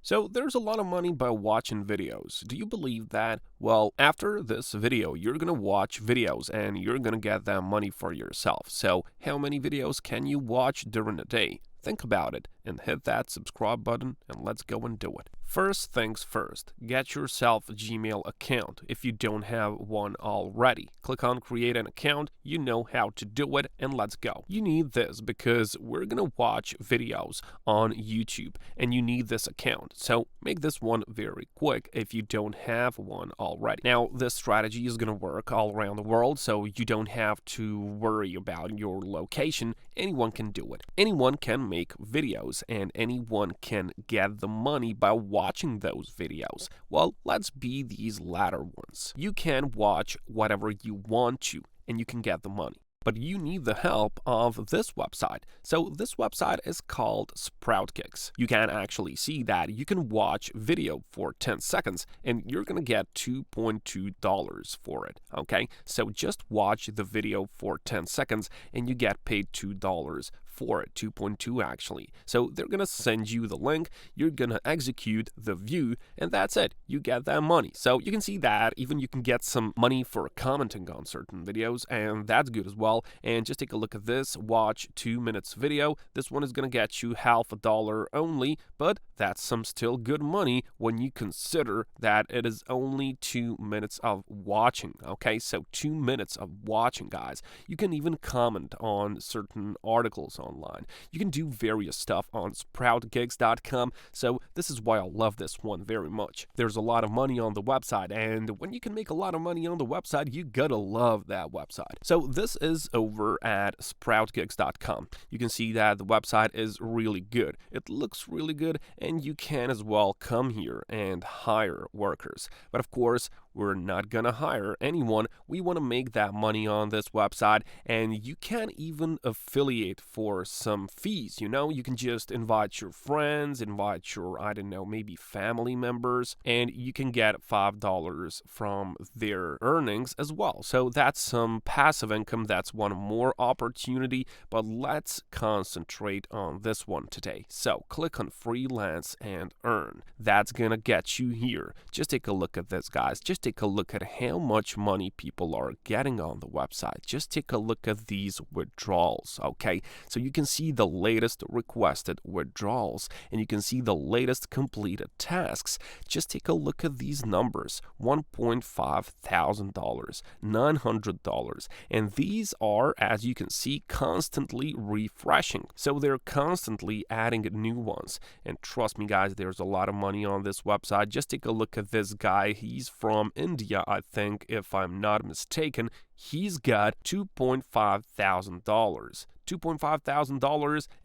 So there's a lot of money by watching videos. Do you believe that? Well, after this video, you're gonna watch videos and you're gonna get that money for yourself. So how many videos can you watch during a day? Think about it and hit that subscribe button and let's go and do it. First things first, get yourself a Gmail account if you don't have one already. Click on create an account, you know how to do it, and let's go. You need this because we're gonna watch videos on YouTube and you need this account. So make this one very quick if you don't have one already. Now this strategy is gonna work all around the world, so you don't have to worry about your location. Anyone can do it. Anyone can make videos and anyone can get the money by watching those videos. Well, let's be these latter ones. You can watch whatever you want to and you can get the money. But you need the help of this website. So this website is called SproutKicks. You can actually see that you can watch video for 10 seconds and you're gonna get $2.2 for it, okay? So just watch the video for 10 seconds and you get paid $2 for it, 2.2 actually. So they're gonna send you the link, you're gonna execute the view, and that's it. You get that money. So you can see that even you can get some money for commenting on certain videos, and that's good as well. And just take a look at this, watch 2 minutes video. This one is gonna get you $0.50 only, but that's some still good money when you consider that it is only 2 minutes of watching, okay? So 2 minutes of watching, guys. You can even comment on certain articles online. You can do various stuff on sproutgigs.com, so this is why I love this one very much. There's a lot of money on the website, and when you can make a lot of money on the website, you gotta love that website. So this is over at sproutgigs.com. You can see that the website is really good. It looks really good, and you can as well come here and hire workers. But of course, we're not gonna hire anyone. We want to make that money on this website, and you can even affiliate for some fees. You know, you can just invite your friends, invite your, I don't know, maybe family members, and you can get $5 from their earnings as well. So that's some passive income. That's one more opportunity, but let's concentrate on this one today. So click on freelance and earn. That's gonna get you here. Just take a look at this, guys. Just take a look at how much money people are getting on the website. Just take a look at these withdrawals, okay? So you can see the latest requested withdrawals and you can see the latest completed tasks. Just take a look at these numbers, $1.5 thousand, $900, and these are, as you can see, constantly refreshing. So they're constantly adding new ones, and trust me guys, there's a lot of money on this website. Just take a look at this guy. He's from India, I think, if I'm not mistaken. He's got $2.5 thousand. $2.5 thousand,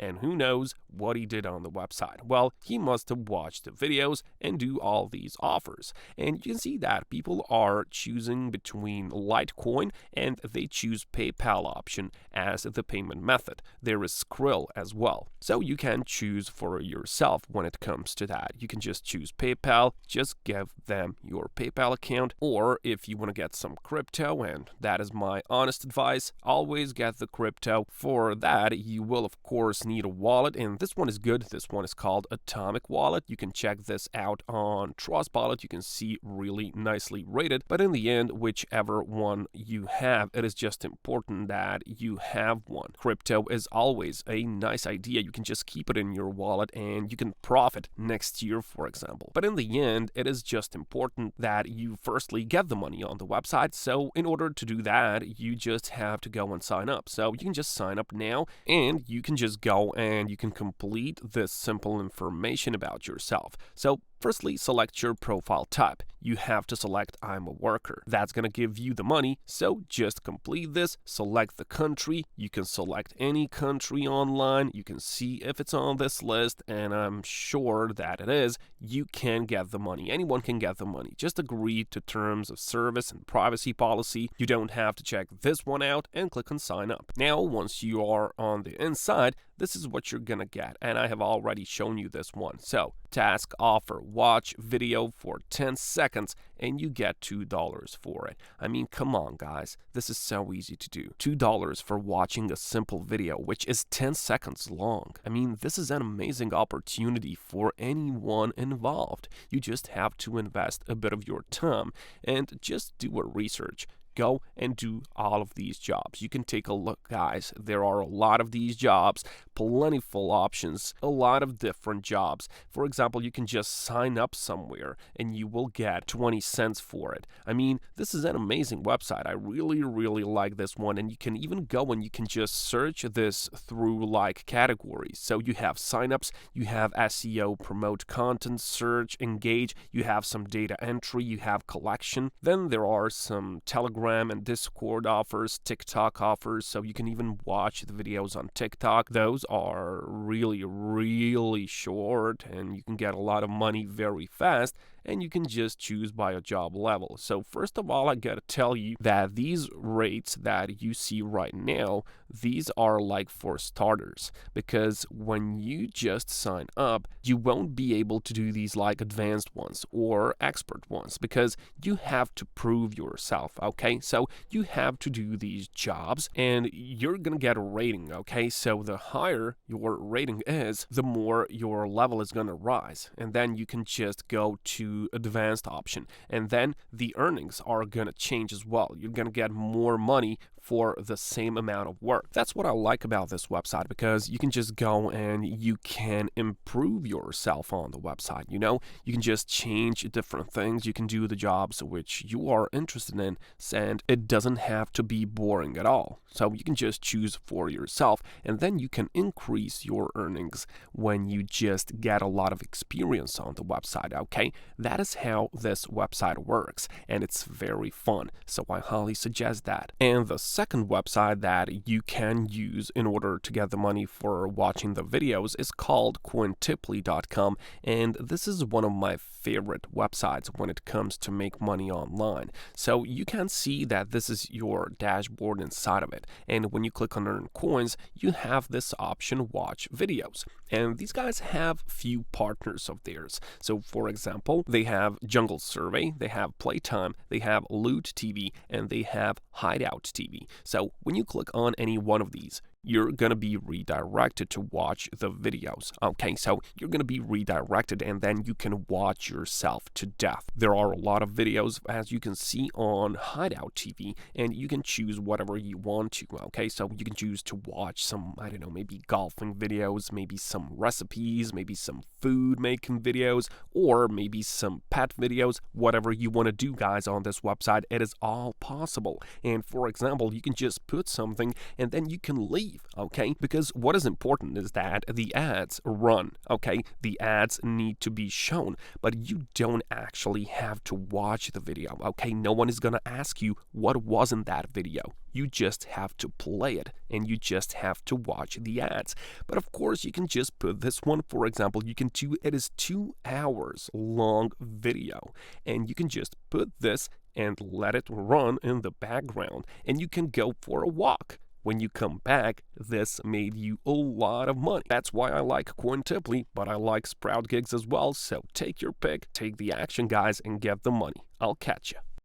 and who knows what he did on the website. Well, he must have watched the videos and do all these offers. And you can see that people are choosing between Litecoin and they choose PayPal option as the payment method. There is Skrill as well. So you can choose for yourself when it comes to that. You can just choose PayPal, just give them your PayPal account, or if you want to get some crypto, and that is my honest advice, always get the crypto. For that, you will of course need a wallet, and this one is good. This one is called Atomic Wallet. You can check this out on Trustwallet. You can see really nicely rated, but in the end, whichever one you have, it is just important that you have one. Crypto is always a nice idea. You can just keep it in your wallet and you can profit next year, for example. But in the end, it is just important that you firstly get the money on the website. So in order to do that, you just have to go and sign up. So you can just sign up now and you can just go and you can complete this simple information about yourself. So firstly, select your profile type. You have to select I'm a worker. That's going to give you the money. So just complete this, select the country. You can select any country online. You can see if it's on this list, and I'm sure that it is. You can get the money. Anyone can get the money. Just agree to terms of service and privacy policy. You don't have to check this one out and click on sign up. Now, once you are on the inside, this is what you're gonna get, and I have already shown you this one. So task offer, watch video for 10 seconds and you get $2 for it. I mean, come on guys, this is so easy to do. $2 for watching a simple video which is 10 seconds long. I mean, this is an amazing opportunity for anyone involved. You just have to invest a bit of your time and just do a research. Go and do all of these jobs. You can take a look, guys. There are a lot of these jobs, plentiful options, a lot of different jobs. For example, you can just sign up somewhere and you will get 20 cents for it. I mean, this is an amazing website. I really, really like this one. And you can even go and you can just search this through like categories. So you have signups, you have SEO, promote content, search, engage, you have some data entry, you have collection. Then there are some Telegram and Discord offers, TikTok offers, so you can even watch the videos on TikTok. Those are really, really short and you can get a lot of money very fast, and you can just choose by a job level. So first of all, I gotta tell you that these rates that you see right now, these are like for starters, because when you just sign up, you won't be able to do these like advanced ones or expert ones, because you have to prove yourself, okay? So you have to do these jobs and you're gonna get a rating, okay? So the higher your rating is, the more your level is gonna rise, and then you can just go to advanced option, and then the earnings are gonna change as well. You're gonna get more money for the same amount of work. That's what I like about this website, because you can just go and you can improve yourself on the website. You know, you can just change different things. You can do the jobs which you are interested in, and it doesn't have to be boring at all. So you can just choose for yourself, and then you can increase your earnings when you just get a lot of experience on the website, okay? That is how this website works, and it's very fun. So I highly suggest that. And the second website that you can use in order to get the money for watching the videos is called Quintiply.com, and this is one of my favorite websites when it comes to make money online. So you can see that this is your dashboard inside of it, and when you click on earn coins, you have this option watch videos, and these guys have few partners of theirs. So for example, they have Jungle Survey, they have Playtime, they have Loot TV, and they have Hideout TV. So when you click on any one of these, you're going to be redirected to watch the videos. Okay, so you're going to be redirected and then you can watch yourself to death. There are a lot of videos, as you can see, on Hideout TV, and you can choose whatever you want to. Okay, so you can choose to watch some, I don't know, maybe golfing videos, maybe some recipes, maybe some food making videos, or maybe some pet videos. Whatever you want to do, guys, on this website, it is all possible. And for example, you can just put something and then you can leave. Okay, because what is important is that the ads run. Okay, the ads need to be shown, but you don't actually have to watch the video. Okay, no one is gonna ask you what was in that video. You just have to play it and you just have to watch the ads. But of course, you can just put this one, for example, you can do, it is 2 hours long video, and you can just put this and let it run in the background, and you can go for a walk. When you come back, this made you a lot of money. That's why I like Quintiply, but I like Sprout Gigs as well. So take your pick, take the action, guys, and get the money. I'll catch you.